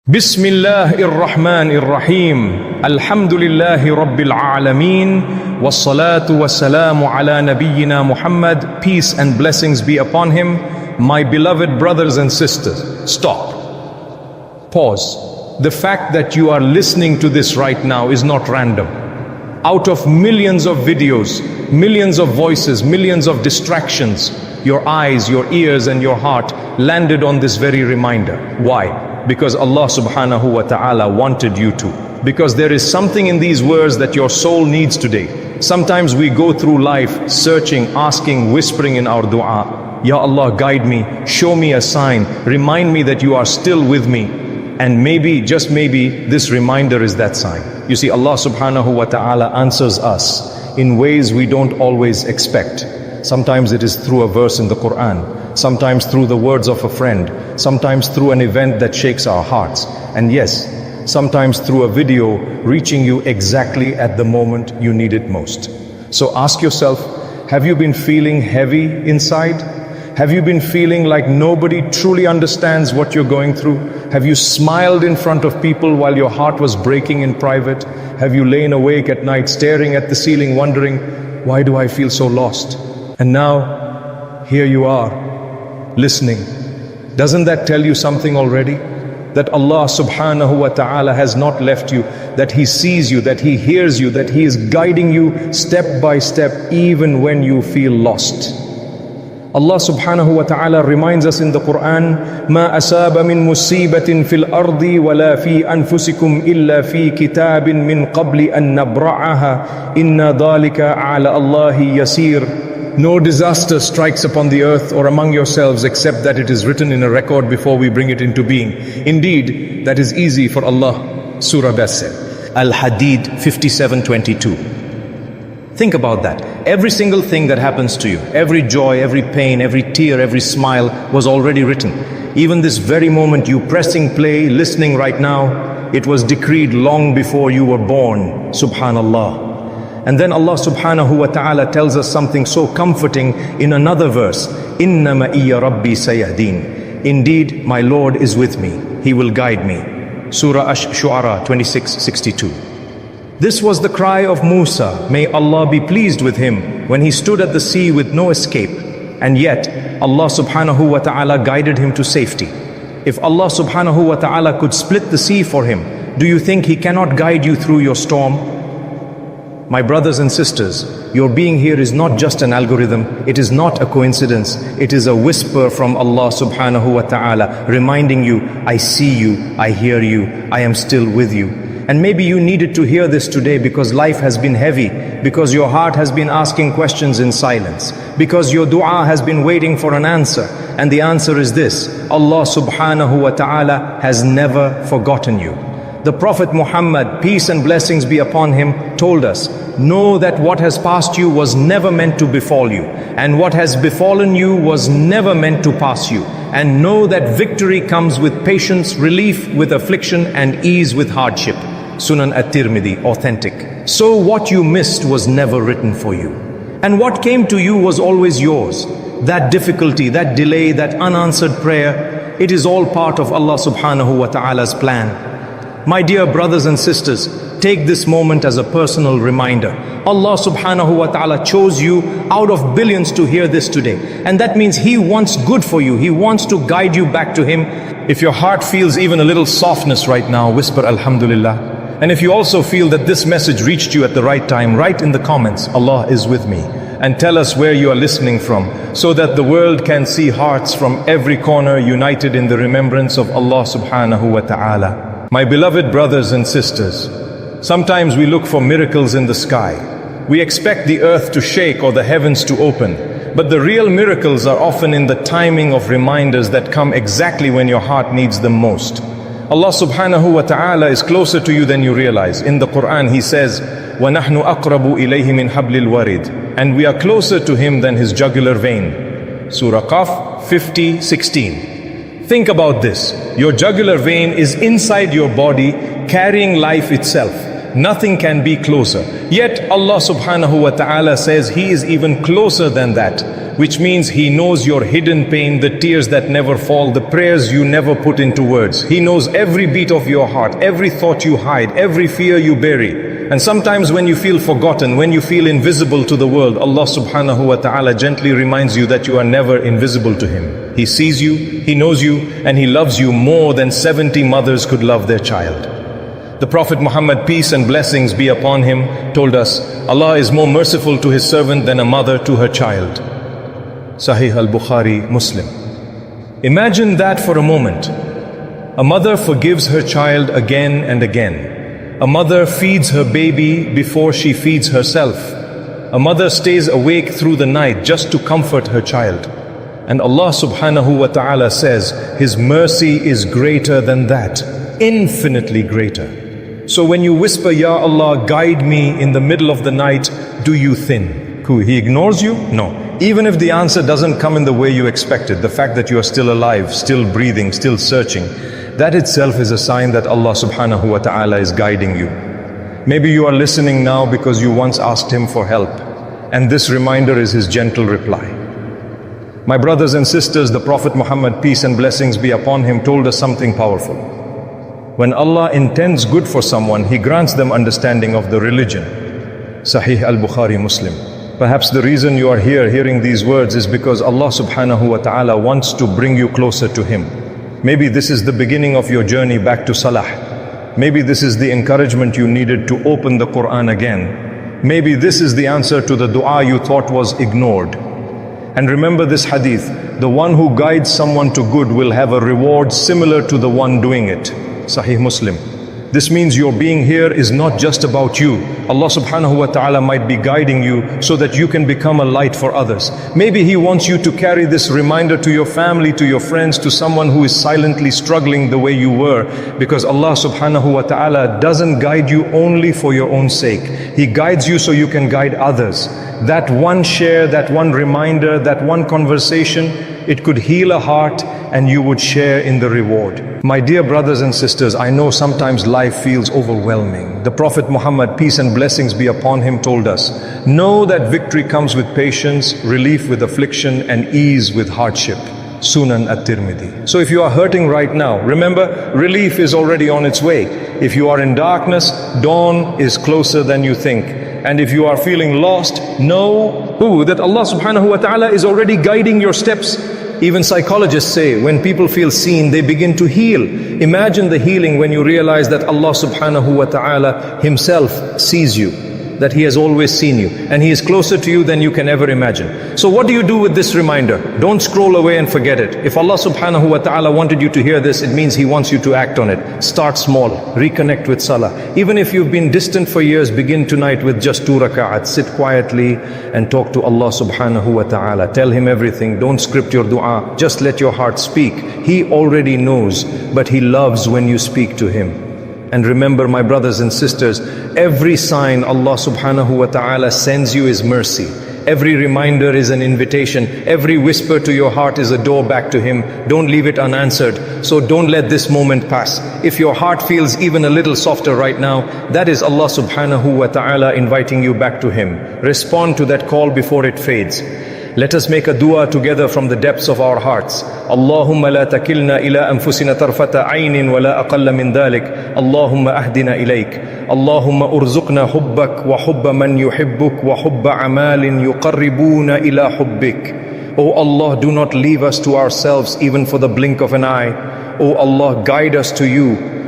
Bismillahir Rahmanir Rahim. Alhamdulillahi Rabbil Alameen. Wassalatu wassalamu ala nabiyyina Muhammad. Peace and blessings be upon him. My beloved brothers and sisters, stop. Pause. The fact that you are listening to this right now is not random. Out of millions of videos, millions of voices, millions of distractions, your eyes, your ears and your heart landed on this very reminder. Why? Because Allah subhanahu wa ta'ala wanted you to. Because there is something in these words that your soul needs today. Sometimes we go through life searching, asking, whispering in our dua, Ya Allah, guide me, show me a sign, remind me that you are still with me. And maybe, just maybe, this reminder is that sign. You see, Allah subhanahu wa ta'ala answers us in ways we don't always expect. Sometimes it is through a verse in the Quran, sometimes through the words of a friend, sometimes through an event that shakes our hearts, and yes, sometimes through a video reaching you exactly at the moment you need it most. So ask yourself, have you been feeling heavy inside? Have you been feeling like nobody truly understands what you're going through? Have you smiled in front of people while your heart was breaking in private? Have you lain awake at night staring at the ceiling wondering, why do I feel so lost? And now, here you are, listening. Doesn't that tell you something already? That Allah subhanahu wa ta'ala has not left you, that He sees you, that He hears you, that He is guiding you step by step even when you feel lost. Allah subhanahu wa ta'ala reminds us in the Quran, مَا أَسَابَ مِن مُصِيبَةٍ فِي الْأَرْضِ وَلَا فِي أَنفُسِكُمْ إِلَّا فِي كِتَابٍ مِّن قَبْلِ أَن نَّبْرَعَهَا إِنَّ ذَلِكَ عَلَى اللَّهِ يَسِيرٌ. No disaster strikes upon the earth or among yourselves except that it is written in a record before we bring it into being. Indeed, that is easy for Allah. Surah best said. Al-Hadid 57:22. Think about that. Every single thing that happens to you, every joy, every pain, every tear, every smile was already written. Even this very moment you pressing play, listening right now, it was decreed long before you were born. Subhanallah. And then Allah subhanahu wa ta'ala tells us something so comforting in another verse. Inna ma'iyya rabbi sayahdeen. Indeed, my Lord is with me. He will guide me. Surah Ash-Shu'ara 26:62. This was the cry of Musa, may Allah be pleased with him, when he stood at the sea with no escape. And yet, Allah subhanahu wa ta'ala guided him to safety. If Allah subhanahu wa ta'ala could split the sea for him, do you think He cannot guide you through your storm? My brothers and sisters, your being here is not just an algorithm, it is not a coincidence, it is a whisper from Allah subhanahu wa ta'ala reminding you, I see you, I hear you, I am still with you. And maybe you needed to hear this today because life has been heavy, because your heart has been asking questions in silence, because your dua has been waiting for an answer. And the answer is this: Allah subhanahu wa ta'ala has never forgotten you. The Prophet Muhammad, peace and blessings be upon him, told us, know that what has passed you was never meant to befall you, and what has befallen you was never meant to pass you. And know that victory comes with patience, relief with affliction, and ease with hardship. Sunan at-Tirmidhi, authentic. So what you missed was never written for you. And what came to you was always yours. That difficulty, that delay, that unanswered prayer, it is all part of Allah subhanahu wa ta'ala's plan. My dear brothers and sisters, take this moment as a personal reminder. Allah subhanahu wa ta'ala chose you out of billions to hear this today. And that means He wants good for you. He wants to guide you back to Him. If your heart feels even a little softness right now, whisper Alhamdulillah. And if you also feel that this message reached you at the right time, write in the comments, Allah is with me. And tell us where you are listening from, so that the world can see hearts from every corner united in the remembrance of Allah subhanahu wa ta'ala. My beloved brothers and sisters, sometimes we look for miracles in the sky. We expect the earth to shake or the heavens to open. But the real miracles are often in the timing of reminders that come exactly when your heart needs them most. Allah subhanahu wa ta'ala is closer to you than you realize. In the Quran He says, وَنَحْنُ أَقْرَبُ إِلَيْهِ مِنْ حَبْلِ الْوَرِيدِ. And we are closer to Him than His jugular vein. Surah Qaf 50:16. Think about this. Your jugular vein is inside your body, carrying life itself. Nothing can be closer. Yet Allah subhanahu wa ta'ala says He is even closer than that. which means He knows your hidden pain, the tears that never fall, the prayers you never put into words. He knows every beat of your heart, every thought you hide, every fear you bury. And sometimes when you feel forgotten, when you feel invisible to the world, Allah subhanahu wa ta'ala gently reminds you that you are never invisible to Him. He sees you, He knows you, and He loves you more than 70 mothers could love their child. The Prophet Muhammad, peace and blessings be upon him, told us, Allah is more merciful to His servant than a mother to her child. Sahih al-Bukhari, Muslim. Imagine that for a moment. A mother forgives her child again and again. A mother feeds her baby before she feeds herself. A mother stays awake through the night just to comfort her child. And Allah subhanahu wa ta'ala says, His mercy is greater than that, infinitely greater. So when you whisper, Ya Allah, guide me in the middle of the night, do you think He ignores you? No. Even if the answer doesn't come in the way you expected, the fact that you are still alive, still breathing, still searching, that itself is a sign that Allah subhanahu wa ta'ala is guiding you. Maybe you are listening now because you once asked Him for help, and this reminder is His gentle reply. My brothers and sisters, the Prophet Muhammad, peace and blessings be upon him, told us something powerful. When Allah intends good for someone, He grants them understanding of the religion. Sahih al-Bukhari, Muslim. Perhaps the reason you are here hearing these words is because Allah subhanahu wa ta'ala wants to bring you closer to Him. Maybe this is the beginning of your journey back to Salah. Maybe this is the encouragement you needed to open the Quran again. Maybe this is the answer to the dua you thought was ignored. And remember this hadith, the one who guides someone to good will have a reward similar to the one doing it. Sahih Muslim. This means your being here is not just about you. Allah subhanahu wa ta'ala might be guiding you so that you can become a light for others. Maybe He wants you to carry this reminder to your family, to your friends, to someone who is silently struggling the way you were. Because Allah subhanahu wa ta'ala doesn't guide you only for your own sake. He guides you so you can guide others. That one share, that one reminder, that one conversation, it could heal a heart and you would share in the reward. My dear brothers and sisters, I know sometimes life feels overwhelming. The Prophet Muhammad, peace and blessings be upon him, told us, know that victory comes with patience, relief with affliction, and ease with hardship. Sunan at-Tirmidhi. So if you are hurting right now, remember, relief is already on its way. If you are in darkness, dawn is closer than you think. And if you are feeling lost, know that Allah subhanahu wa ta'ala is already guiding your steps. Even psychologists say when people feel seen, they begin to heal. Imagine the healing when you realize that Allah subhanahu wa ta'ala Himself sees you, that He has always seen you, and He is closer to you than you can ever imagine. So what do you do with this reminder? Don't scroll away and forget it. If Allah subhanahu wa ta'ala wanted you to hear this, it means He wants you to act on it. Start small, reconnect with salah. Even if you've been distant for years, begin tonight with just 2 raka'at. Sit quietly and talk to Allah subhanahu wa ta'ala. Tell Him everything. Don't script your dua. Just let your heart speak. He already knows, but He loves when you speak to Him. And remember, my brothers and sisters, every sign Allah subhanahu wa ta'ala sends you is mercy. Every reminder is an invitation. Every whisper to your heart is a door back to Him. Don't leave it unanswered. So don't let this moment pass. If your heart feels even a little softer right now, that is Allah subhanahu wa ta'ala inviting you back to Him. Respond to that call before it fades. Let us make a dua together from the depths of our hearts. Allahumma la takilna ila anfusina tarfata aynin wa la aqalla min dhalik. Allahumma ahdina ilayk. Allahumma urzuqna hubbak wa hubba man yuhibbuk wa hubba amalin yuqarribuna ila hubbik. O Allah, do not leave us to ourselves even for the blink of an eye. O Allah, guide us to You